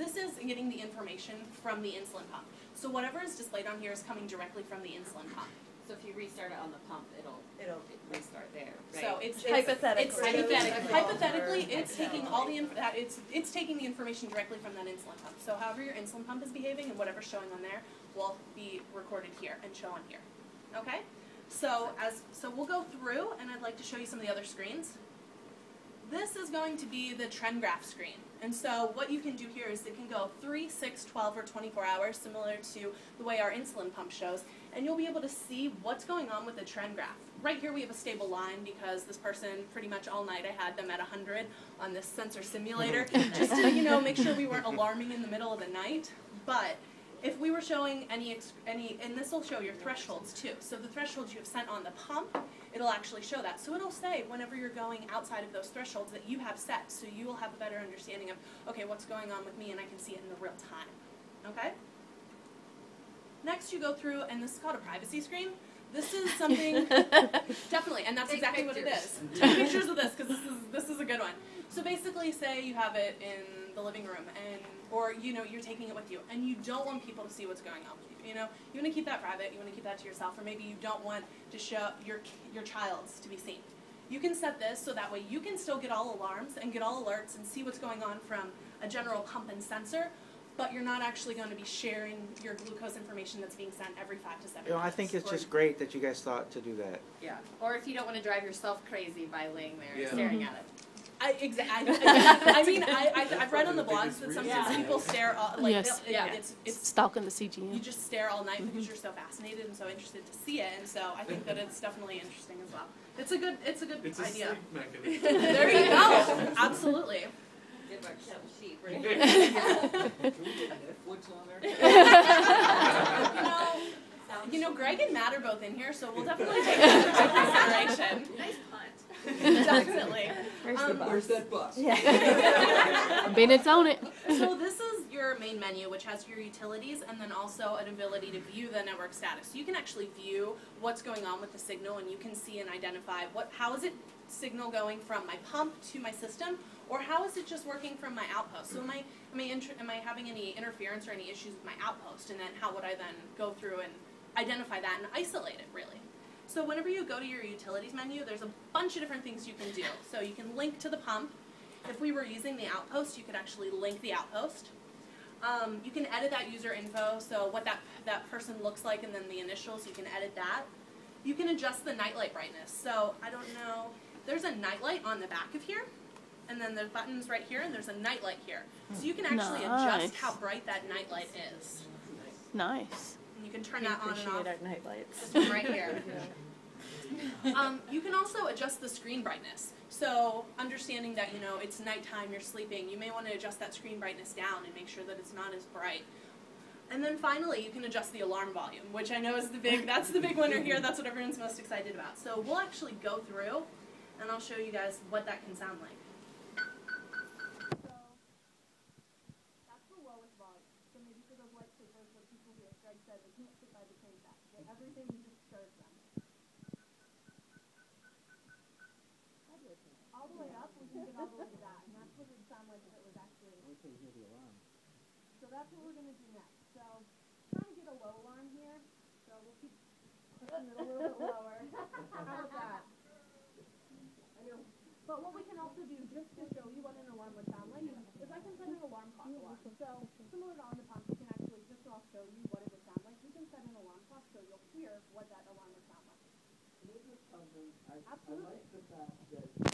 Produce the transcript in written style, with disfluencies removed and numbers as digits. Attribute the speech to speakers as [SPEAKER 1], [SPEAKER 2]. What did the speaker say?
[SPEAKER 1] this is getting the information from the insulin pump. So whatever is displayed on here is coming directly from the insulin pump.
[SPEAKER 2] So if you restart it on the pump, it'll restart there. Right?
[SPEAKER 1] So it's
[SPEAKER 3] hypothetically,
[SPEAKER 1] it's taking all the it's taking the information directly from that insulin pump. So however your insulin pump is behaving and whatever's showing on there will be recorded here and show on here. Okay? So we'll go through, and I'd like to show you some of the other screens. This is going to be the trend graph screen. And so what you can do here is it can go 3, 6, 12, or 24 hours, similar to the way our insulin pump shows, and you'll be able to see what's going on with the trend graph. Right here we have a stable line because this person, pretty much all night I had them at 100 on this sensor simulator, just to make sure we weren't alarming in the middle of the night. But if we were showing any, and this will show your thresholds too. So the thresholds you have sent on the pump, it'll actually show that. So it'll say whenever you're going outside of those thresholds that you have set, so you will have a better understanding of, okay, what's going on with me, and I can see it in the real time. Okay? Next you go through, and this is called a privacy screen. This is something, definitely, and that's exactly what it is. Take pictures of this, because this is a good one. So basically, say you have it in the living room, or you're taking it with you, and you don't want people to see what's going on with you. You want to keep that private. You want to keep that to yourself, or maybe you don't want to show your child's to be seen. You can set this so that way you can still get all alarms and get all alerts and see what's going on from a general pump and sensor, but you're not actually going to be sharing your glucose information that's being sent every 5 to 7 minutes.
[SPEAKER 4] I think it's just great that you guys thought to do that.
[SPEAKER 2] Yeah. Or if you don't want to drive yourself crazy by laying there and staring at it.
[SPEAKER 1] I've read on the blogs that sometimes people stare, it's
[SPEAKER 3] stalking the CGM.
[SPEAKER 1] You just stare all night because you're so fascinated and so interested to see it, and so I think that it's definitely interesting as well. It's a good idea.
[SPEAKER 5] A sleep mechanism.
[SPEAKER 1] There you go. Absolutely.
[SPEAKER 2] Good work, sheep.
[SPEAKER 1] Greg and Matt are both in here, so we'll definitely take that into consideration.
[SPEAKER 2] Nice punt.
[SPEAKER 1] Definitely.
[SPEAKER 6] Where's that bus?
[SPEAKER 3] Bennett's on it.
[SPEAKER 1] So this is your main menu, which has your utilities and then also an ability to view the network status. So you can actually view what's going on with the signal, and you can see and identify how is it signal going from my pump to my system, or how is it just working from my outpost. So am I having any interference or any issues with my outpost, and then how would I then go through and identify that and isolate it, really. So whenever you go to your utilities menu, there's a bunch of different things you can do. So you can link to the pump. If we were using the outpost, you could actually link the outpost. You can edit that user info, so what that person looks like and then the initials, you can edit that. You can adjust the nightlight brightness. So I don't know, there's a nightlight on the back of here, and then there's buttons right here, and there's a nightlight here. So you can actually adjust how bright that nightlight is.
[SPEAKER 3] Nice.
[SPEAKER 1] And you can turn that on and off.
[SPEAKER 3] Our night lights.
[SPEAKER 1] This one right here. You can also adjust the screen brightness. So understanding that, it's nighttime, you're sleeping, you may want to adjust that screen brightness down and make sure that it's not as bright. And then finally, you can adjust the alarm volume, which I know is that's the big winner here. That's what everyone's most excited about. So we'll actually go through, and I'll show you guys what that can sound like. So that's the lowest volume. So maybe for those light sleepers, or people who, as Greg said, they can't sit by the train set. Everything just stirs them. All the way up, we can get all the way to that, and that's what it would sound like if it was actually.
[SPEAKER 4] Okay, hear the alarm.
[SPEAKER 1] So that's what we're going to do next. So try to get a low alarm here. So we'll keep pushing it a little bit lower. How about that? But what we can also do, just to show you what an alarm would sound like, is I can set an alarm clock alarm. So similar to on the pump, you can actually, just so I'll show you what it would sound like, you can set an alarm clock so you'll hear what that alarm would sound like.
[SPEAKER 6] Can you just tell me, I
[SPEAKER 1] Absolutely.
[SPEAKER 6] like the fact that